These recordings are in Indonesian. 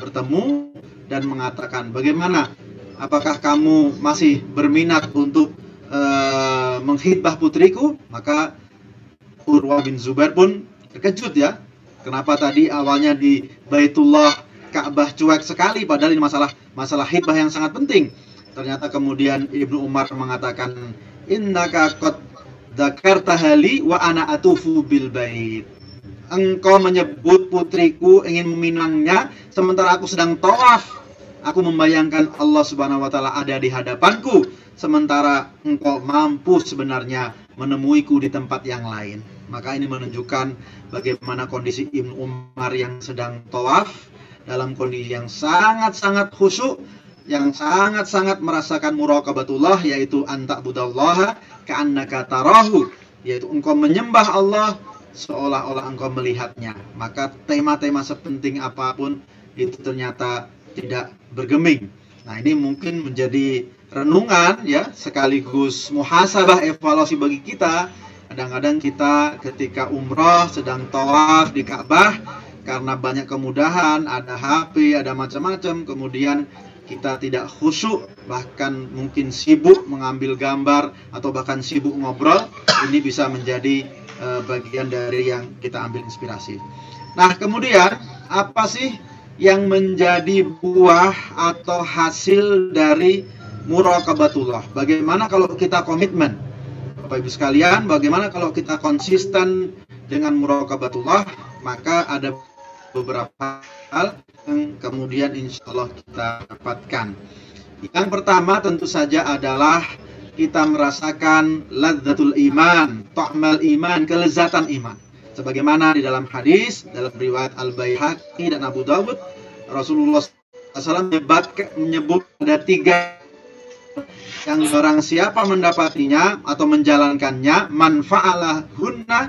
bertemu dan mengatakan, bagaimana, apakah kamu masih berminat untuk menghitbah putriku? Maka Urwah bin Zubair pun terkejut ya. Kenapa tadi awalnya di Baitullah Ka'bah cuek sekali, padahal ini masalah hitbah yang sangat penting. Ternyata kemudian Ibnu Umar mengatakan, innaka qad dzakartaha li wa ana atufu bil bait. Engkau menyebut putriku ingin meminangnya sementara aku sedang tawaf. Aku membayangkan Allah Subhanahu wa taala ada di hadapanku sementara engkau mampu sebenarnya menemuiku di tempat yang lain. Maka ini menunjukkan bagaimana kondisi Ibnu Umar yang sedang tawaf dalam kondisi yang sangat-sangat khusyuk, yang sangat-sangat merasakan muraqabatullah, yaitu anta'budallaha ka'annaka tarahu, yaitu engkau menyembah Allah seolah-olah engkau melihatnya. Maka tema-tema sepenting apapun itu ternyata tidak bergeming. Nah, ini mungkin menjadi renungan ya, sekaligus muhasabah, evaluasi bagi kita. Kadang-kadang kita ketika umroh sedang tawaf di Ka'bah, karena banyak kemudahan, ada HP, ada macam-macam, kemudian kita tidak khusyuk, bahkan mungkin sibuk mengambil gambar atau bahkan sibuk ngobrol. Ini bisa menjadi bagian dari yang kita ambil inspirasi. Nah, kemudian apa sih yang menjadi buah atau hasil dari muraqabatullah? Bagaimana kalau kita komitmen? Bapak Ibu sekalian, bagaimana kalau kita konsisten dengan muraqabatullah? Maka ada beberapa hal yang kemudian insya Allah kita dapatkan. Yang pertama tentu saja adalah kita merasakan ladzatul iman, ta'mal iman, kelezatan iman. Sebagaimana di dalam hadis, dalam riwayat Al-Baihaqi dan Abu Dawud, Rasulullah SAW menyebut ada 3 yang orang siapa mendapatinya atau menjalankannya, man fa'alahunna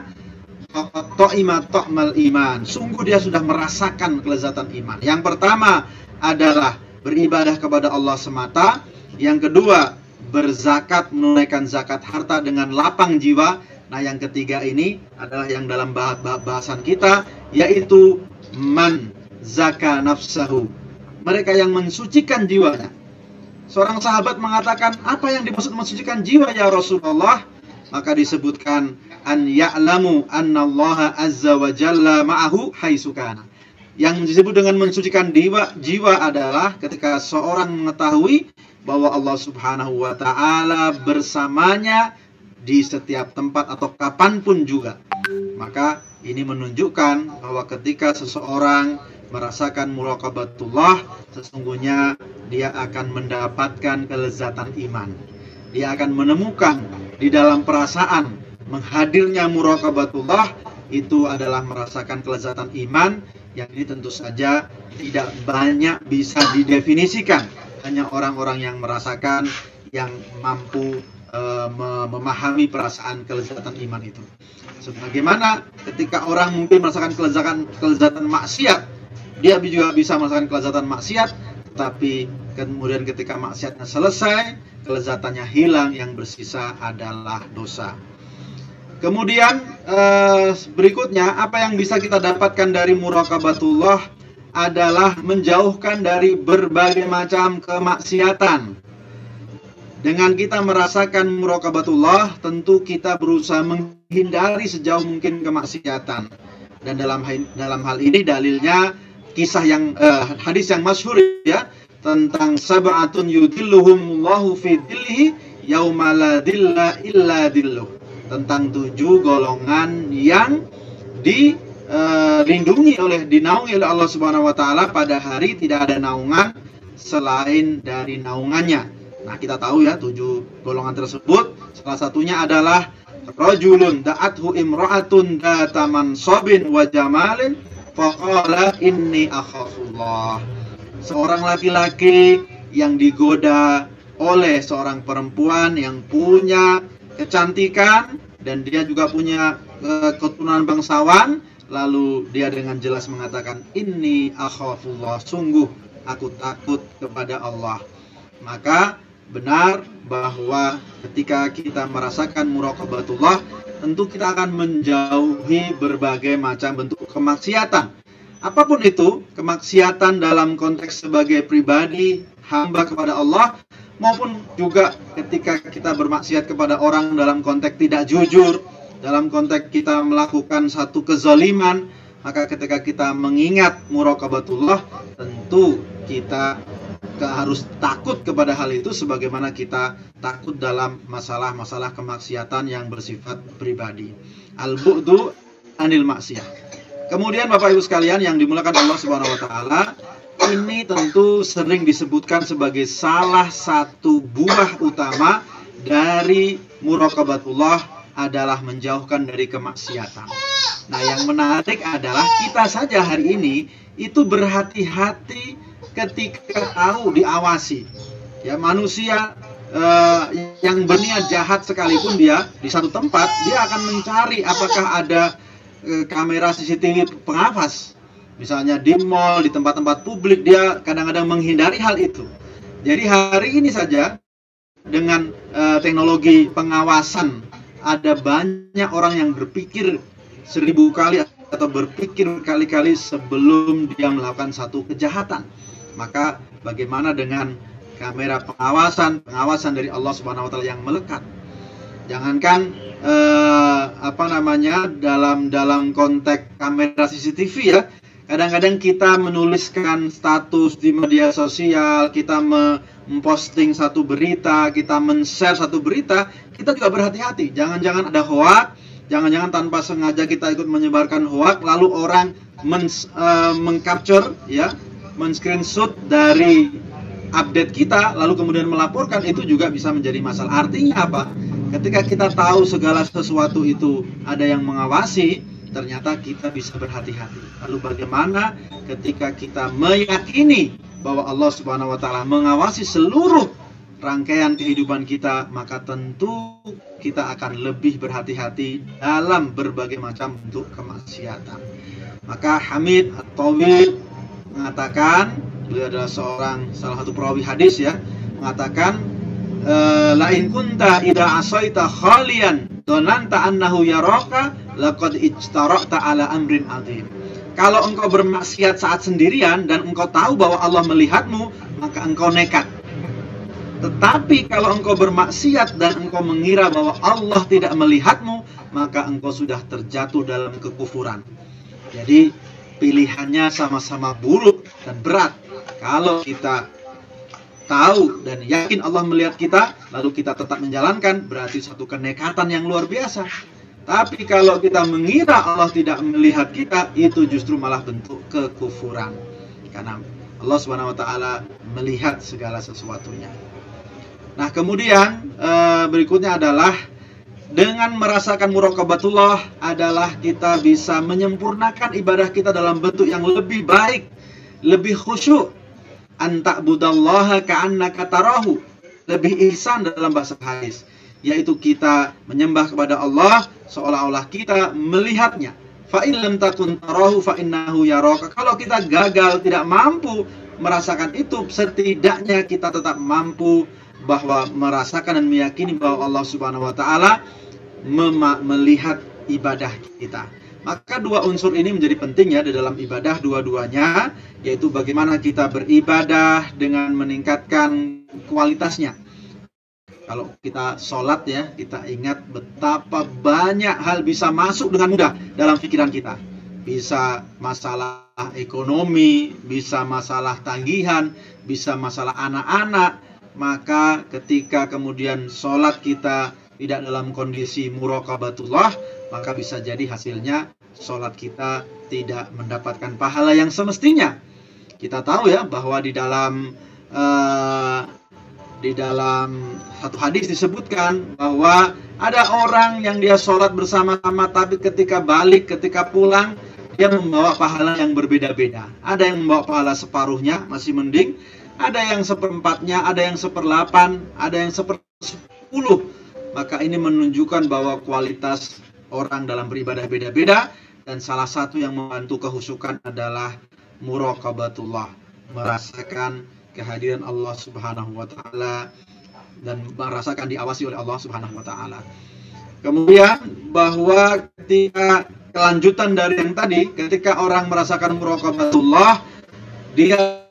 ta'ima ta'mal iman. Sungguh dia sudah merasakan kelezatan iman. Yang pertama adalah beribadah kepada Allah semata. Yang kedua, berzakat, menunaikan zakat harta dengan lapang jiwa. Nah, yang ketiga ini adalah yang dalam bahasan kita, yaitu man zaka nafsahu. Mereka yang mensucikan jiwanya. Seorang sahabat mengatakan, apa yang dimaksud mensucikan jiwa ya Rasulullah? Maka disebutkan, an ya'lamu annallaha azza wa jalla ma'ahu haitsu kana. Yang disebut dengan mensucikan jiwa adalah ketika seorang mengetahui bahwa Allah Subhanahu wa taala bersamanya di setiap tempat atau kapanpun juga. Maka ini menunjukkan bahwa ketika seseorang merasakan muraqabatullah, sesungguhnya dia akan mendapatkan kelezatan iman. Dia akan menemukan di dalam perasaan menghadirnya muraqabatullah itu adalah merasakan kelezatan iman, yang ini tentu saja tidak banyak bisa didefinisikan. Hanya orang-orang yang merasakan, yang mampu memahami perasaan kelezatan iman itu. Sebagaimana ketika orang mungkin merasakan kelezatan maksiat, dia juga bisa merasakan kelezatan maksiat, tapi kemudian ketika maksiatnya selesai, kelezatannya hilang, yang bersisa adalah dosa. Kemudian berikutnya, apa yang bisa kita dapatkan dari muraqabatullah adalah menjauhkan dari berbagai macam kemaksiatan. Dengan kita merasakan muraqabatullah, tentu kita berusaha menghindari sejauh mungkin kemaksiatan. Dan dalam hal ini dalilnya kisah yang hadis yang masyhur ya, tentang sab'atun yudilluhumullahu fi dhillihi yauma la dhilla illa dhilluh. Tentang 7 golongan yang dinaungi oleh Allah Subhanahu wa taala pada hari tidak ada naungan selain dari naungannya. Nah, kita tahu ya 7 golongan tersebut. Salah satunya adalah rajulun da'athu imra'atun data mansabin wa jamalin faqala inni akhafullah. Seorang laki-laki yang digoda oleh seorang perempuan yang punya kecantikan dan dia juga punya keturunan bangsawan, lalu dia dengan jelas mengatakan inni akhafullah, sungguh aku takut kepada Allah. Maka benar bahwa ketika kita merasakan muraqabatullah, tentu kita akan menjauhi berbagai macam bentuk kemaksiatan. Apapun itu, kemaksiatan dalam konteks sebagai pribadi, hamba kepada Allah, maupun juga ketika kita bermaksiat kepada orang dalam konteks tidak jujur, dalam konteks kita melakukan satu kezaliman, maka ketika kita mengingat muraqabatullah, tentu kita harus takut kepada hal itu sebagaimana kita takut dalam masalah-masalah kemaksiatan yang bersifat pribadi. Al-bu'du anil maksiyah. Kemudian Bapak Ibu sekalian yang dimuliakan Allah Subhanahu wa taala, ini tentu sering disebutkan sebagai salah satu buah utama dari muraqabatullah adalah menjauhkan dari kemaksiatan. Nah, yang menarik adalah kita saja hari ini itu berhati-hati ketika tahu diawasi. Ya, manusia yang berniat jahat sekalipun dia di satu tempat, dia akan mencari apakah ada kamera CCTV pengawas. Misalnya di mall, di tempat-tempat publik, dia kadang-kadang menghindari hal itu. Jadi hari ini saja dengan teknologi pengawasan, ada banyak orang yang berpikir 1000 kali atau berpikir kali-kali sebelum dia melakukan satu kejahatan. Maka bagaimana dengan kamera pengawasan dari Allah Subhanahu wa taala yang melekat? Jangankan dalam konteks kamera CCTV ya. Kadang-kadang kita menuliskan status di media sosial, kita memposting satu berita, kita men-share satu berita, kita juga berhati-hati. Jangan-jangan ada hoax, jangan-jangan tanpa sengaja kita ikut menyebarkan hoax, lalu orang meng-capture ya, men-screenshot dari update kita, lalu kemudian melaporkan, itu juga bisa menjadi masalah. Artinya apa? Ketika kita tahu segala sesuatu itu ada yang mengawasi, ternyata kita bisa berhati-hati. Lalu bagaimana ketika kita meyakini bahwa Allah Subhanahu wa taala mengawasi seluruh rangkaian kehidupan kita, maka tentu kita akan lebih berhati-hati dalam berbagai macam bentuk kemaksiatan. Maka Hamid At-Tawil mengatakan, beliau adalah salah satu perawi hadis ya, mengatakan la in kunta idza asaita khalian donanta annahu yaraka laqad ijtara'ta ala amrin azim. Kalau engkau bermaksiat saat sendirian dan engkau tahu bahwa Allah melihatmu, maka engkau nekat. Tetapi kalau engkau bermaksiat dan engkau mengira bahwa Allah tidak melihatmu, maka engkau sudah terjatuh dalam kekufuran. Jadi pilihannya sama-sama buruk dan berat. Kalau kita tahu dan yakin Allah melihat kita, lalu kita tetap menjalankan, berarti satu kenekatan yang luar biasa. Tapi kalau kita mengira Allah tidak melihat kita, itu justru malah bentuk kekufuran. Karena Allah Subhanahu wa taala melihat segala sesuatunya. Nah, kemudian berikutnya adalah dengan merasakan muraqabatullah adalah kita bisa menyempurnakan ibadah kita dalam bentuk yang lebih baik, lebih khusyuk. Anta'budallaha ka'annaka tarahu, lebih ihsan dalam bahasa hadis, yaitu kita menyembah kepada Allah seolah-olah kita melihatnya. Fa in lam takun tarahu fa innahu yaraka. Kalau kita gagal, tidak mampu merasakan itu, setidaknya kita tetap mampu bahwa merasakan dan meyakini bahwa Allah Subhanahu wa taala melihat ibadah kita. Maka dua unsur ini menjadi penting ya di dalam ibadah, dua-duanya, yaitu bagaimana kita beribadah dengan meningkatkan kualitasnya. Kalau kita sholat ya, kita ingat betapa banyak hal bisa masuk dengan mudah dalam pikiran kita. Bisa masalah ekonomi, bisa masalah tagihan, bisa masalah anak-anak. Maka ketika kemudian sholat kita tidak dalam kondisi muraqabatullah, maka bisa jadi hasilnya sholat kita tidak mendapatkan pahala yang semestinya. Kita tahu ya bahwa di dalam satu hadis disebutkan bahwa ada orang yang dia sholat bersama-sama, tapi ketika pulang dia membawa pahala yang berbeda-beda. Ada yang membawa pahala separuhnya, masih mending. Ada yang seperempatnya, ada yang 1/8, ada yang 1/10. Maka ini menunjukkan bahwa kualitas orang dalam beribadah beda-beda, dan salah satu yang membantu kehusukan adalah muraqabatullah, merasakan kehadiran Allah Subhanahu wa taala dan merasakan diawasi oleh Allah Subhanahu wa taala. Kemudian bahwa ketika kelanjutan dari yang tadi, ketika orang merasakan muraqabatullah, dia